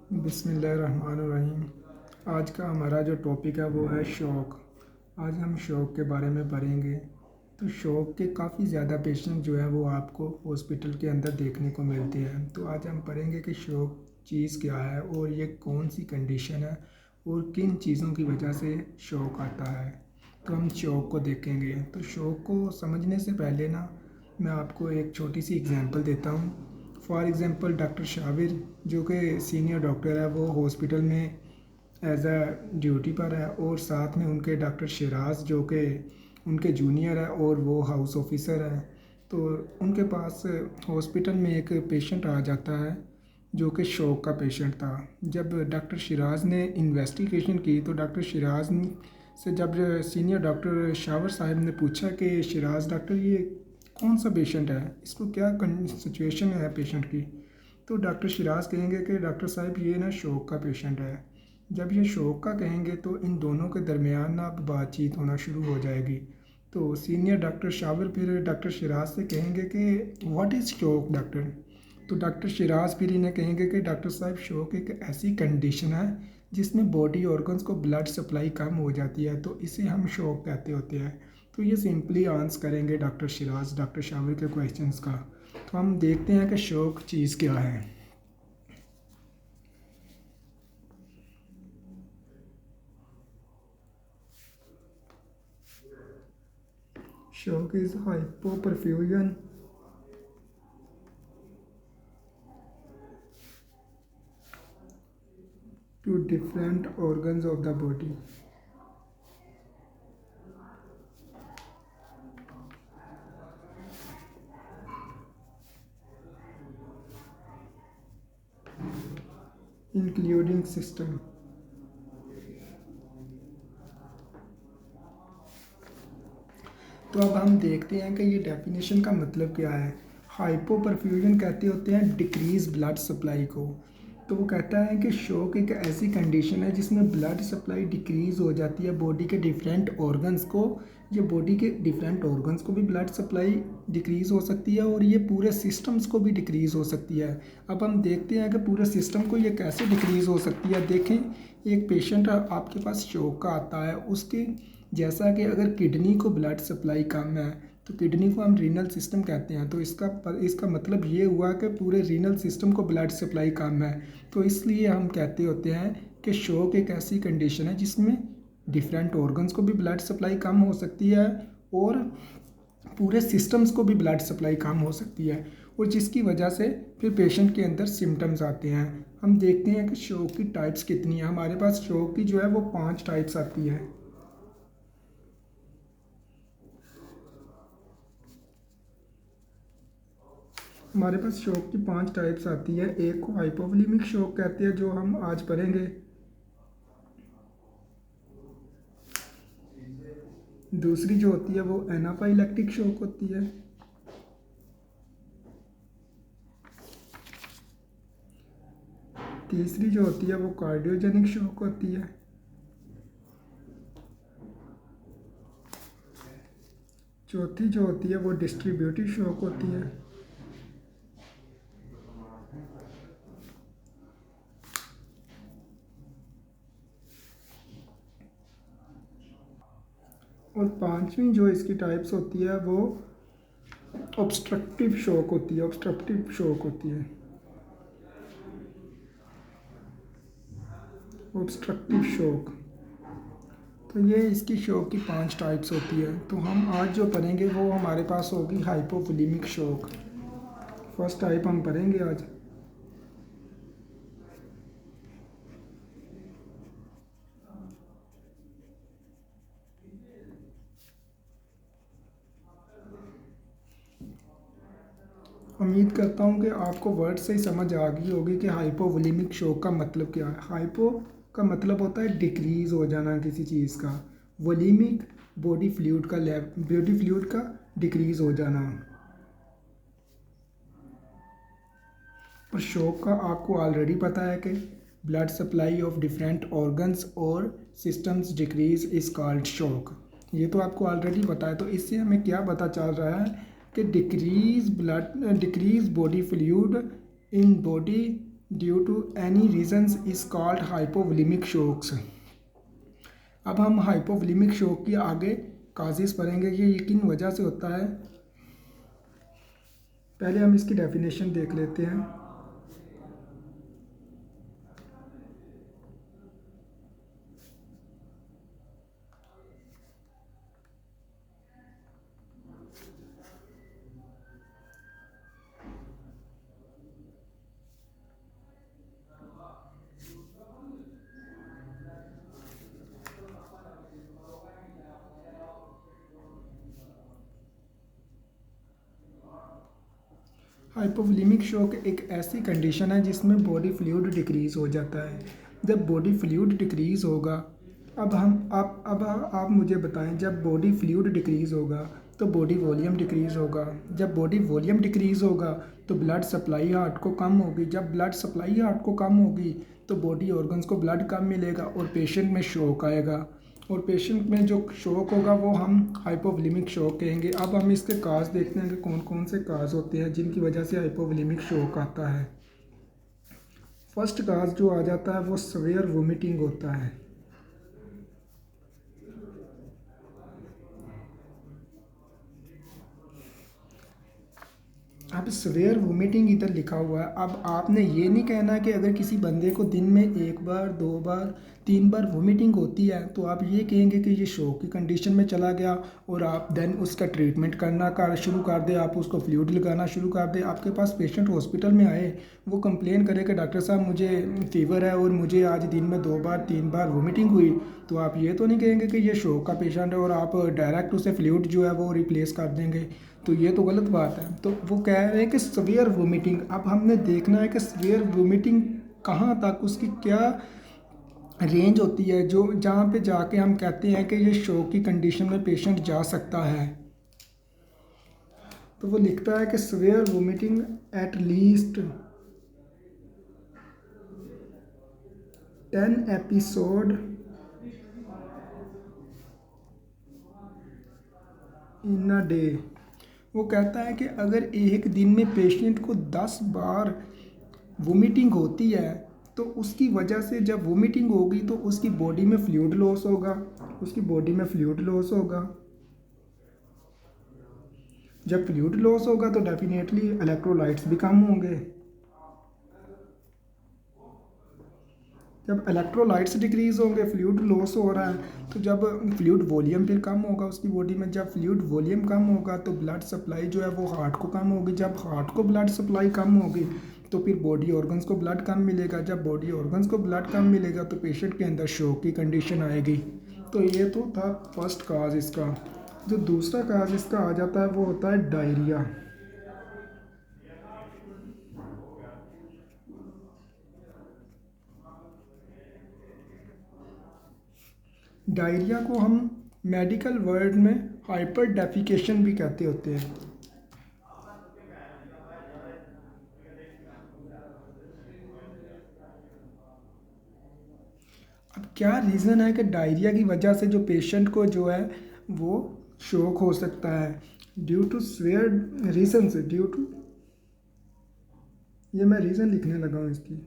बिस्मिल्लाहिर्रहमानिर्रहीम। आज का हमारा जो टॉपिक है वो है शौक़। आज हम शौक़ के बारे में पढ़ेंगे। तो शौक़ के काफ़ी ज़्यादा पेशेंट जो है वो आपको हॉस्पिटल के अंदर देखने को मिलते हैं। तो आज हम पढ़ेंगे कि शौक़ चीज़ क्या है और ये कौन सी कंडीशन है और किन चीज़ों की वजह से शौक़ आता है। तो हम शौक़ को देखेंगे। तो शौक़ को समझने से पहले ना मैं आपको एक छोटी सी एग्ज़ाम्पल देता हूँ। फॉर एग्ज़ाम्पल डॉक्टर शाबिर जो कि सीनियर डॉक्टर है, वो हॉस्पिटल में एज अ ड्यूटी पर है और साथ में उनके डॉक्टर शिराज जो कि उनके जूनियर है और वो हाउस ऑफिसर है। तो उनके पास हॉस्पिटल में एक पेशेंट आ जाता है जो कि शौक़ का पेशेंट था। जब डॉक्टर शिराज ने इन्वेस्टिगेशन की तो डॉक्टर शिराज से जब सीनियर डॉक्टर शावर साहब ने पूछा कि शिराज डॉक्टर ये कौन सा पेशेंट है, इसको क्या सिचुएशन है पेशेंट की, तो डॉक्टर शिराज कहेंगे कि डॉक्टर साहब ये ना शौक़ का पेशेंट है। जब ये शौक़ का कहेंगे तो इन दोनों के दरमियान ना अब बातचीत होना शुरू हो जाएगी। तो सीनियर डॉक्टर शाबिर फिर डॉक्टर शिराज से कहेंगे कि व्हाट इज़ शौक़ डॉक्टर। तो डॉक्टर शिराज फिर इन्हें कहेंगे कि डॉक्टर साहब शौक़ एक ऐसी कंडीशन है जिसमें बॉडी ऑर्गन्स को ब्लड सप्लाई कम हो जाती है, तो इसे हम शौक़ कहते होते हैं। तो ये सिंपली आंसर करेंगे डॉक्टर शिराज डॉक्टर शाबिर के क्वेश्चंस का। तो हम देखते हैं कि शौक़ चीज़ क्या है। Shock is hypoperfusion to different organs of the body. Including system. तो अब हम देखते हैं कि ये डेफिनेशन का मतलब क्या है। हाइपोपरफ्यूजन कहते होते हैं डिक्रीज ब्लड सप्लाई को। तो वो कहता है कि शौक़ एक ऐसी कंडीशन है जिसमें ब्लड सप्लाई डिक्रीज़ हो जाती है बॉडी के डिफरेंट ऑर्गन्स को। ये बॉडी के डिफरेंट ऑर्गन्स को भी ब्लड सप्लाई डिक्रीज़ हो सकती है और ये पूरे सिस्टम्स को भी डिक्रीज़ हो सकती है। अब हम देखते हैं कि पूरे सिस्टम को ये कैसे डिक्रीज़ हो सकती है। देखें, एक पेशेंट आपके पास शौक़ का आता है, उसके जैसा कि अगर किडनी को ब्लड सप्लाई कम है तो किडनी को हम रीनल सिस्टम कहते हैं। तो इसका मतलब ये हुआ कि पूरे रीनल सिस्टम को ब्लड सप्लाई कम है। तो इसलिए हम कहते होते हैं कि शौक़ एक ऐसी कंडीशन है जिसमें डिफरेंट ऑर्गन्स को भी ब्लड सप्लाई कम हो सकती है और पूरे सिस्टम्स को भी ब्लड सप्लाई कम हो सकती है, और जिसकी वजह से फिर पेशेंट के अंदर सिम्टम्स आते हैं। हम देखते हैं कि शौक़ की टाइप्स कितनी है। हमारे पास शौक़ की जो है वो 5 टाइप्स आती है। हमारे पास शौक़ की 5 टाइप्स आती है। एक को हाइपोवोलेमिक शौक़ कहते हैं जो हम आज पढ़ेंगे। दूसरी जो होती है वो एनाफाइलैक्टिक शौक़ होती है। तीसरी जो होती है वो कार्डियोजेनिक शौक़ होती है। चौथी जो होती है वो डिस्ट्रीब्यूटिव शौक़ होती है। और पांचवी जो इसकी टाइप्स होती है वो ऑब्स्ट्रक्टिव शौक़ होती है। ऑब्स्ट्रक्टिव शौक़ होती है। ऑब्स्ट्रक्टिव शौक़, तो ये इसकी शौक़ की 5 टाइप्स होती है। तो हम आज जो पढ़ेंगे वो हमारे पास होगी हाइपोवोलेमिक शौक़। फर्स्ट टाइप हम पढ़ेंगे आज। उम्मीद करता हूँ कि आपको वर्ड से ही समझ आ गई होगी कि हाइपोवोलेमिक शौक़ का मतलब क्या है। हाइपो का मतलब होता है डिक्रीज़ हो जाना किसी चीज़ का। वोलेमिक बॉडी फ्लूइड का डिक्रीज़ हो जाना। और शौक़ का आपको ऑलरेडी पता है कि blood supply of different organs और सिस्टम्स डिक्रीज इज़ कॉल्ड शौक़। ये तो आपको ऑलरेडी पता है। तो इससे हमें क्या पता चल रहा है कि decrease body fluid in body due to any reasons is called hypovolemic shocks. अब हम हाइपोवोलेमिक शॉक की आगे काजेस पढ़ेंगे कि ये किन वजह से होता है। पहले हम इसकी डेफिनेशन देख लेते हैं। हाइपोवोलेमिक शॉक एक ऐसी कंडीशन है जिसमें बॉडी फ्लूइड डिक्रीज़ हो जाता है। जब बॉडी फ्लूइड डिक्रीज़ होगा, अब आप मुझे बताएं, जब बॉडी फ्लूइड डिक्रीज़ होगा तो बॉडी वॉल्यूम डिक्रीज़ होगा। जब बॉडी वॉल्यूम डिक्रीज़ होगा तो ब्लड सप्लाई हार्ट को कम होगी। जब ब्लड सप्लाई हार्ट को कम होगी तो बॉडी ऑर्गन्स को ब्लड कम मिलेगा और पेशेंट में शॉक आएगा। और पेशेंट में जो शॉक होगा वो हम हाइपोवोलेमिक शॉक कहेंगे। अब हम इसके काज देखते हैं कि कौन कौन से काज होते हैं जिनकी वजह से हाइपोवोलेमिक शॉक आता है। फर्स्ट काज जो आ जाता है वो सवेयर वोमिटिंग होता है। अब सवेयर वोमिटिंग इधर लिखा हुआ है। अब आपने ये नहीं कहना कि अगर किसी बंदे को दिन में 1 बार 2 बार 3 बार वोमिटिंग होती है तो आप ये कहेंगे कि ये शॉक की कंडीशन में चला गया और आप देन उसका ट्रीटमेंट करना शुरू कर दे, आप उसको फ्लूइड लगाना शुरू कर दे। आपके पास पेशेंट हॉस्पिटल में आए, वो कंप्लेन करे कि डॉक्टर साहब मुझे फीवर है और मुझे आज दिन में 2 बार 3 बार वोमिटिंग हुई, तो आप ये तो नहीं कहेंगे कि ये शॉक का पेशेंट है और आप डायरेक्ट उसे फ्लूइड जो है वो रिप्लेस कर देंगे। तो ये तो गलत बात है। तो वो कह रहे हैं कि सवियर वोमिटिंग। अब हमने देखना है कि सवियर वोमिटिंग कहाँ तक, उसकी क्या रेंज होती है जो जहाँ पे जाके हम कहते हैं कि ये शॉक की कंडीशन में पेशेंट जा सकता है। तो वो लिखता है कि severe vomiting at least 10 episode in a day. वो कहता है कि अगर एक दिन में पेशेंट को 10 बार वोमिटिंग होती है तो उसकी वजह से जब वोमिटिंग होगी तो उसकी बॉडी में फ्लूइड लॉस होगा। उसकी बॉडी में फ्लूइड लॉस होगा। जब फ्लूइड लॉस होगा तो डेफिनेटली इलेक्ट्रोलाइट्स भी कम होंगे। जब इलेक्ट्रोलाइट्स डिक्रीज होंगे, फ्लूइड लॉस हो रहा है, तो जब फ्लूइड वॉल्यूम फिर कम होगा उसकी बॉडी में। जब फ्लूइड वॉल्यूम कम होगा तो ब्लड सप्लाई जो है वो हार्ट को कम होगी। जब हार्ट को ब्लड सप्लाई कम होगी तो फिर बॉडी ऑर्गन्स को ब्लड कम मिलेगा। जब बॉडी ऑर्गन्स को ब्लड कम मिलेगा तो पेशेंट के अंदर शॉक की कंडीशन आएगी। तो ये तो था फर्स्ट काज इसका। जो दूसरा काज इसका आ जाता है वो होता है डायरिया। डायरिया को हम मेडिकल वर्ड में हाइपर डेफिकेशन भी कहते होते हैं। अब क्या रीज़न है कि डायरिया की वजह से जो पेशेंट को जो है वो शॉक हो सकता है? ड्यू टू स्वेयर रीजन से, ड्यू टू, ये मैं रीज़न लिखने लगा हूँ इसकी।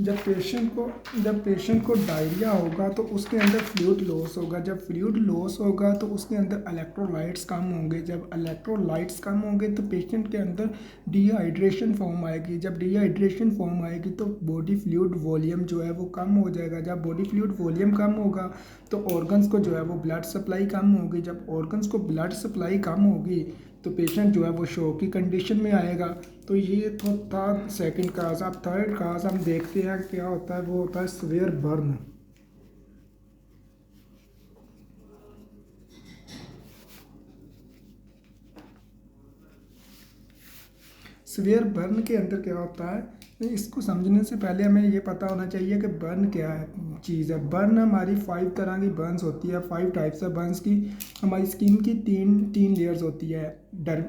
जब पेशेंट को डायरिया होगा तो उसके अंदर फ्लूइड लॉस होगा। जब फ्लूइड लॉस होगा तो उसके अंदर इलेक्ट्रोलाइट्स कम होंगे। जब इलेक्ट्रोलाइट्स कम होंगे तो पेशेंट के अंदर डिहाइड्रेशन फॉर्म आएगी। जब डिहाइड्रेशन फॉर्म आएगी तो बॉडी फ्लूइड वॉल्यूम जो है वो कम हो जाएगा। जब बॉडी फ्लूइड वॉल्यूम कम होगा तो ऑर्गन्स को जो है वो ब्लड सप्लाई कम होगी। जब ऑर्गन्स को ब्लड सप्लाई कम होगी तो पेशेंट जो है वो शॉक की कंडीशन में आएगा। तो ये तो था सेकंड काज। अब थर्ड काज हम देखते हैं क्या होता है। वो होता है सवेयर बर्न। सीवियर बर्न के अंदर क्या होता है, इसको समझने से पहले हमें ये पता होना चाहिए कि बर्न क्या है चीज़ है। बर्न हमारी 5 तरह की बर्न्स होती है, 5 टाइप्स है बर्न्स की। हमारी स्किन की तीन लेयर्स होती है।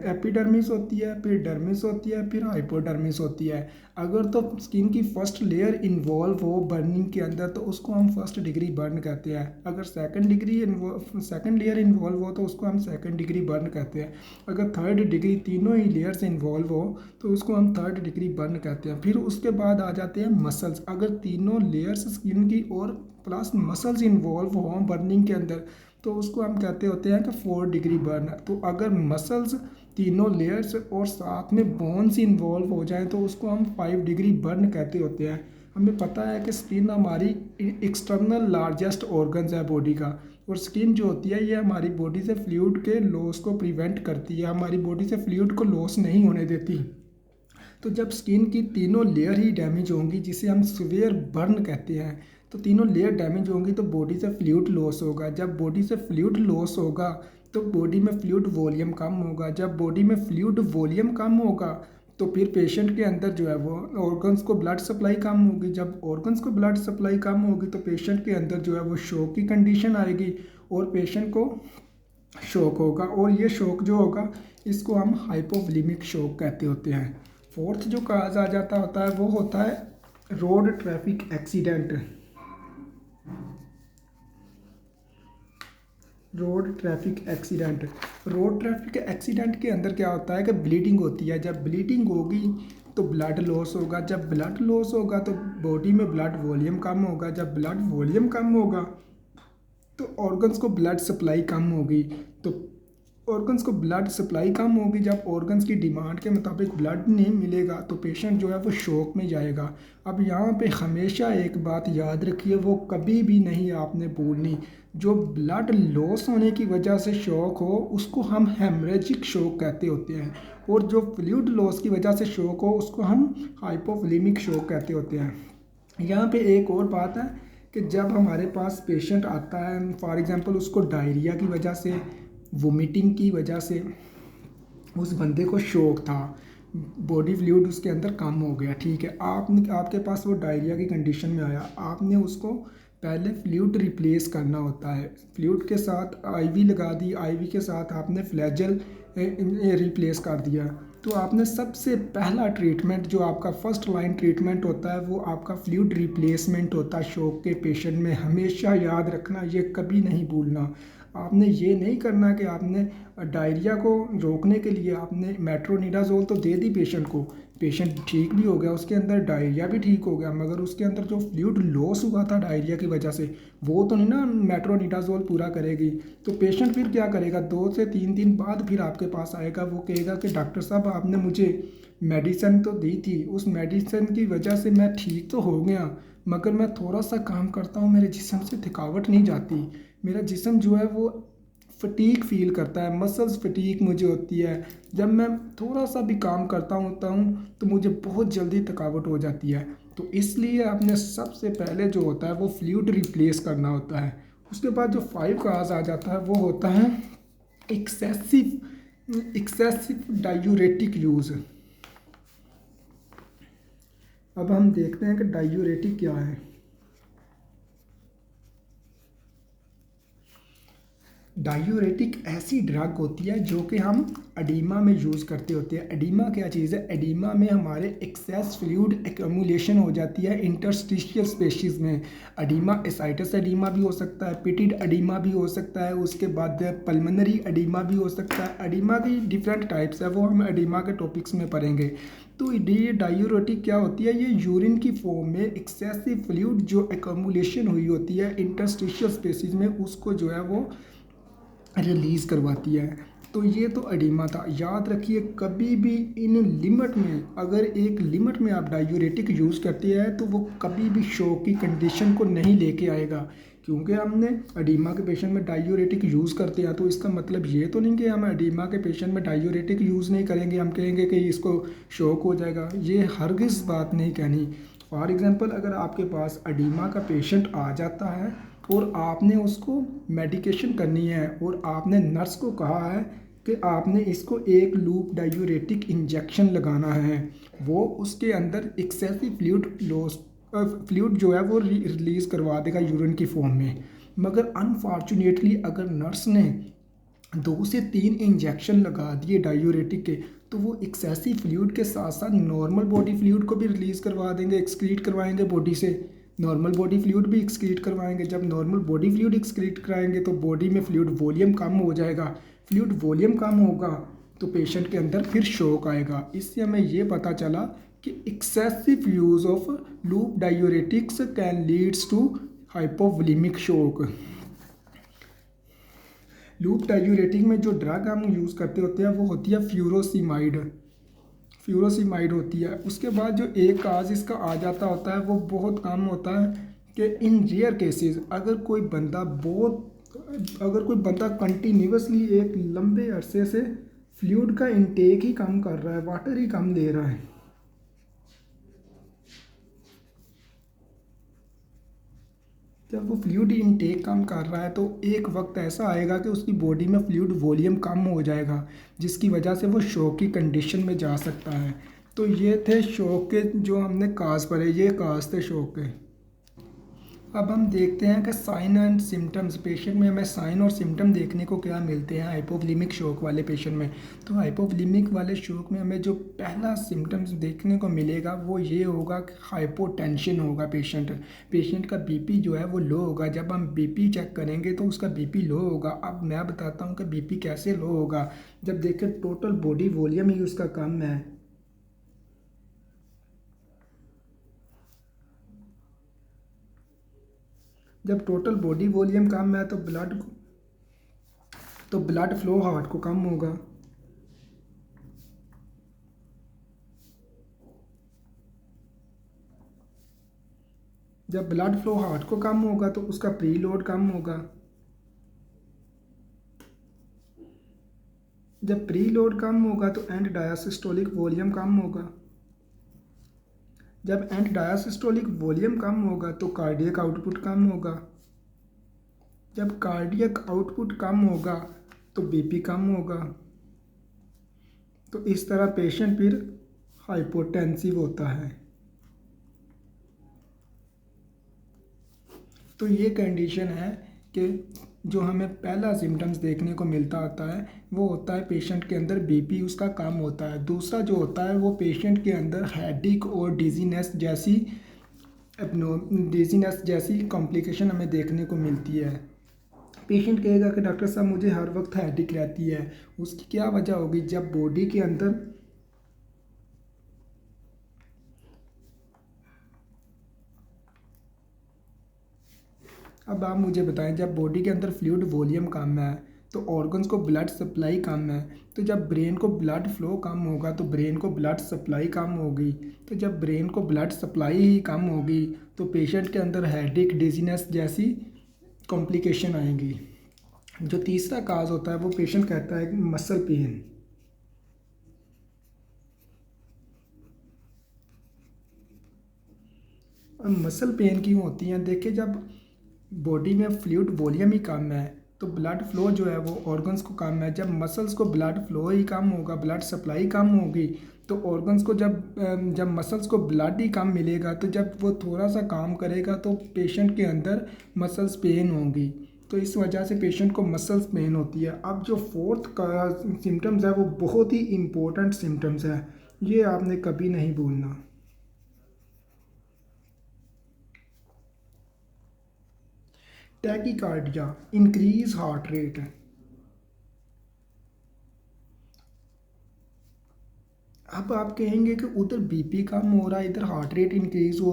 एपिडर्मिस होती है, फिर डर्मिस होती है, फिर हाइपोडर्मिस होती है। अगर तो स्किन की फर्स्ट लेयर इन्वॉल्व हो बर्निंग के अंदर तो उसको हम फर्स्ट डिग्री बर्न कहते हैं। अगर सेकंड लेयर इन्वॉल्व हो तो उसको हम सेकंड डिग्री बर्न कहते हैं। अगर थर्ड डिग्री तीनों ही लेयर्स इन्वॉल्व हो तो उसको हम थर्ड डिग्री बर्न कहते हैं। फिर उसके बाद आ जाते हैं मसल्स। अगर तीनों लेयर्स स्किन की और प्लस मसल्स इन्वॉल्व हो बर्निंग के अंदर तो उसको हम कहते होते हैं कि 4 डिग्री बर्न। तो अगर मसल्स तीनों लेयर्स और साथ में बोन्स इन्वॉल्व हो जाएं तो उसको हम 5 डिग्री बर्न कहते होते हैं। हमें पता है कि स्किन हमारी एक्सटर्नल लार्जेस्ट ऑर्गन्स है बॉडी का, और स्किन जो होती है ये हमारी बॉडी से फ्लूइड के लॉस को प्रिवेंट करती है, हमारी बॉडी से फ्लूइड को लॉस नहीं होने देती। तो जब स्किन की तीनों लेयर ही डैमेज होंगी, जिसे हम सीवियर बर्न कहते हैं, तो तीनों लेयर डैमेज होंगी तो बॉडी से फ्लूइड लॉस होगा। जब बॉडी से फ्लूइड लॉस होगा तो बॉडी में फ्लूइड वॉल्यूम कम होगा। जब बॉडी में फ्लूइड वॉल्यूम कम होगा तो फिर पेशेंट के अंदर जो है वो ऑर्गन्स को ब्लड सप्लाई कम होगी। जब ऑर्गन्स को ब्लड सप्लाई कम होगी तो पेशेंट के अंदर जो है वो शॉक की कंडीशन आएगी और पेशेंट को शॉक होगा, और ये शॉक जो होगा इसको हम हाइपोवोलेमिक शॉक कहते होते हैं। फोर्थ जो काज आ जाता होता है वो होता है road traffic accident. Road traffic accident के अंदर क्या होता है कि ब्लीडिंग होती है। जब ब्लीडिंग होगी तो ब्लड लॉस होगा। जब ब्लड लॉस होगा तो बॉडी में ब्लड वॉल्यूम कम होगा। जब ब्लड वॉल्यूम कम होगा तो ऑर्गन्स को ब्लड सप्लाई कम होगी। तो ऑर्गन्स को ब्लड सप्लाई कम होगी, जब ऑर्गन्स की डिमांड के मुताबिक ब्लड नहीं मिलेगा तो पेशेंट जो है वो शॉक में जाएगा। अब यहाँ पे हमेशा एक बात याद रखिए, वो कभी भी नहीं आपने भूलनी, जो ब्लड लॉस होने की वजह से शॉक हो उसको हम हेमरेजिक शॉक कहते होते हैं, और जो फ्लूइड लॉस की वजह से शॉक हो उसको हम हाइपोवोलेमिक शॉक कहते होते हैं। यहाँ पे एक और बात है कि जब हमारे पास पेशेंट आता है, फॉर एग्ज़ाम्पल उसको डायरिया की वजह से, वोमिटिंग की वजह से उस बंदे को शौक था, बॉडी फ्लूइड उसके अंदर कम हो गया, ठीक है, आपके पास वो डायरिया की कंडीशन में आया, आपने उसको पहले फ्लूइड रिप्लेस करना होता है। फ्लूइड के साथ आईवी लगा दी, आईवी के साथ आपने फ्लैजल रिप्लेस कर दिया। तो आपने सबसे पहला ट्रीटमेंट जो आपका फर्स्ट लाइन ट्रीटमेंट होता है वो आपका फ्लूइड रिप्लेसमेंट होता है शॉक के पेशेंट में। हमेशा याद रखना, ये कभी नहीं भूलना। आपने ये नहीं करना कि आपने डायरिया को रोकने के लिए आपने मेट्रोनिडाज़ोल तो दे दी पेशेंट को, पेशेंट ठीक भी हो गया, उसके अंदर डायरिया भी ठीक हो गया, मगर उसके अंदर जो फ्लूइड लॉस हुआ था डायरिया की वजह से वो तो नहीं ना मेट्रोनिडाज़ोल पूरा करेगी। तो पेशेंट फिर क्या करेगा, 2 से 3 दिन बाद फिर आपके पास आएगा, वो कहेगा कि डॉक्टर साहब आपने मुझे मेडिसिन तो दी थी, उस मेडिसिन की वजह से मैं ठीक तो हो गया, मगर मैं थोड़ा सा काम करता हूँ मेरे जिस्म से थकावट नहीं जाती, मेरा जिस्म जो है वो फटीक फील करता है, मसल्स फटीक मुझे होती है, जब मैं थोड़ा सा भी काम करता हूँ तो मुझे बहुत जल्दी थकावट हो जाती है। तो इसलिए आपने सबसे पहले जो होता है वो फ्लूइड रिप्लेस करना होता है। उसके बाद जो 5 काज आ जाता है वो होता है एक्सेसिव डायूरेटिक यूज़। अब हम देखते हैं कि डायूरेटिक क्या है। डायूरेटिक ऐसी ड्रग होती है जो कि हम एडिमा में यूज़ करते होते हैं। एडिमा क्या चीज़ है, एडिमा में हमारे एक्सेस फ्लूइड एक्यूमुलेशन हो जाती है इंटरस्टिशियल स्पेसीज में। एडिमा एसाइटस एडिमा भी हो सकता है, पिटिड एडिमा भी हो सकता है, उसके बाद पल्मोनरी एडिमा भी हो सकता है। एडिमा की डिफरेंट टाइप्स है, वो हम एडिमा के टॉपिक्स में पढ़ेंगे। तो ये डायूरेटिक क्या होती है, ये यूरिन की फॉर्म में एक्सेसिव फ्लूइड जो एक्यूमुलेशन हुई होती है इंटरस्टिशियल स्पेसीज में उसको जो है वो रिलीज़ करवाती है। तो ये तो एडिमा था। याद रखिए कभी भी इन लिमिट में, अगर एक लिमिट में आप डायूरेटिक यूज़ करते हैं तो वो कभी भी शॉक की कंडीशन को नहीं लेके आएगा। क्योंकि हमने एडिमा के पेशेंट में डायूरेटिक यूज़ करते हैं तो इसका मतलब ये तो नहीं कि हम एडिमा के पेशेंट में डायूरेटिक यूज़ नहीं करेंगे, हम कहेंगे कि इसको शॉक हो जाएगा, ये हरगिज़ बात नहीं कहनी। फॉर एग्ज़ाम्पल अगर आपके पास एडिमा का पेशेंट आ जाता है और आपने उसको मेडिकेशन करनी है और आपने नर्स को कहा है कि आपने इसको एक लूप डायूरेटिक इंजेक्शन लगाना है, वो उसके अंदर एक्सेसिव फ्लूइड जो है वो रिलीज़ करवा देगा यूरिन की फॉर्म में। मगर अनफॉर्चुनेटली अगर नर्स ने 2 से 3 इंजेक्शन लगा दिए डायूरेटिक के, तो वो एक्सेसिव फ्लूइड के साथ साथ नॉर्मल बॉडी फ्लूइड को भी रिलीज़ करवा देंगे, एक्सक्रीट करवाएंगे बॉडी से। नॉर्मल बॉडी फ्लूइड भी एक्सक्रीट करवाएंगे। जब नॉर्मल बॉडी फ्लूइड एक्सक्रीट कराएंगे तो बॉडी में फ्लूइड वॉल्यूम कम हो जाएगा। फ्लूइड वॉल्यूम कम होगा तो पेशेंट के अंदर फिर शॉक आएगा। इससे हमें ये पता चला कि excessive use of loop diuretics can leads to hypovolemic shock. Loop diuretic में जो ड्रग हम यूज़ करते होते हैं वो होती है फ्यूरोसिमाइड होती है। उसके बाद जो एक काज इसका आ जाता होता है वो बहुत कम होता है कि इन रेयर केसेस अगर कोई बंदा कंटिन्यूसली एक लंबे अरसे से फ्लूइड का इंटेक ही कम कर रहा है, वाटर ही कम ले रहा है, जब वो फ्लूइड इनटेक कम कर रहा है तो एक वक्त ऐसा आएगा कि उसकी बॉडी में फ्लूइड वॉल्यूम कम हो जाएगा, जिसकी वजह से वो शॉक की कंडीशन में जा सकता है। तो ये थे शॉक के जो हमने काज पढ़े, ये काज थे शॉक के। अब हम देखते हैं कि साइन एंड सिम्टम्स। पेशेंट में हमें साइन और सिम्टम देखने को क्या मिलते हैं हाइपोवोलेमिक शॉक वाले पेशेंट में। तो हाइपोवोलेमिक वाले शॉक में हमें जो पहला सिम्टम्स देखने को मिलेगा वो ये होगा कि हाइपोटेंशन होगा। पेशेंट का बीपी जो है वो लो होगा। जब हम बीपी चेक करेंगे तो उसका बीपी लो होगा। अब मैं बताता हूँ कि बीपी कैसे लो होगा। जब देखें टोटल बॉडी वॉल्यूम ही उसका कम है, जब टोटल बॉडी वॉल्यूम कम है तो ब्लड फ्लो हार्ट को कम होगा। जब ब्लड फ्लो हार्ट को कम होगा तो उसका प्री लोड कम होगा। जब प्री लोड कम होगा तो एंड डायसिस्टोलिक वॉल्यूम कम होगा। जब एंड डायसिस्टोलिक वॉल्यूम कम होगा तो कार्डियक आउटपुट कम होगा। जब कार्डियक आउटपुट कम होगा तो बीपी कम होगा। तो इस तरह पेशेंट फिर हाइपोटेंसिव होता है। तो ये कंडीशन है कि जो हमें पहला सिम्टम्स देखने को मिलता होता है वो होता है पेशेंट के अंदर बीपी उसका कम होता है। दूसरा जो होता है वो पेशेंट के अंदर हेडेक और डिजीनेस जैसी कॉम्प्लिकेशन हमें देखने को मिलती है। पेशेंट कहेगा कि डॉक्टर साहब मुझे हर वक्त हेडेक रहती है। उसकी क्या वजह होगी? जब बॉडी के अंदर अब आप मुझे बताएं, जब बॉडी के अंदर फ्लूइड वॉल्यूम कम है तो ऑर्गन्स को ब्लड सप्लाई कम है। तो जब ब्रेन को ब्लड फ्लो कम होगा तो ब्रेन को ब्लड सप्लाई कम होगी। तो जब ब्रेन को ब्लड सप्लाई ही कम होगी तो पेशेंट के अंदर हेडेक डिजीनेस जैसी कॉम्प्लिकेशन आएंगी। जो तीसरा काज होता है वो पेशेंट कहता है कि मसल पेन। अब मसल पेन क्यों होती हैं? देखिए, जब बॉडी में फ्लूइड वॉल्यूम ही कम है तो ब्लड फ्लो जो है वो ऑर्गन्स को कम है। जब मसल्स को ब्लड फ्लो ही कम होगा, ब्लड सप्लाई कम होगी तो ऑर्गन्स को जब मसल्स को ब्लड ही कम मिलेगा तो जब वो थोड़ा सा काम करेगा तो पेशेंट के अंदर मसल्स पेन होंगी। तो इस वजह से पेशेंट को मसल्स पेन होती है। अब जो फोर्थ का सिम्टम्स है वो बहुत ही इम्पोर्टेंट सिम्टम्स है, ये आपने कभी नहीं भूलना। Tachycardia, increase heart rate. अब आप कहेंगे कि उधर बीपी कम हो रहा है, इधर हार्ट रेट इंक्रीज हो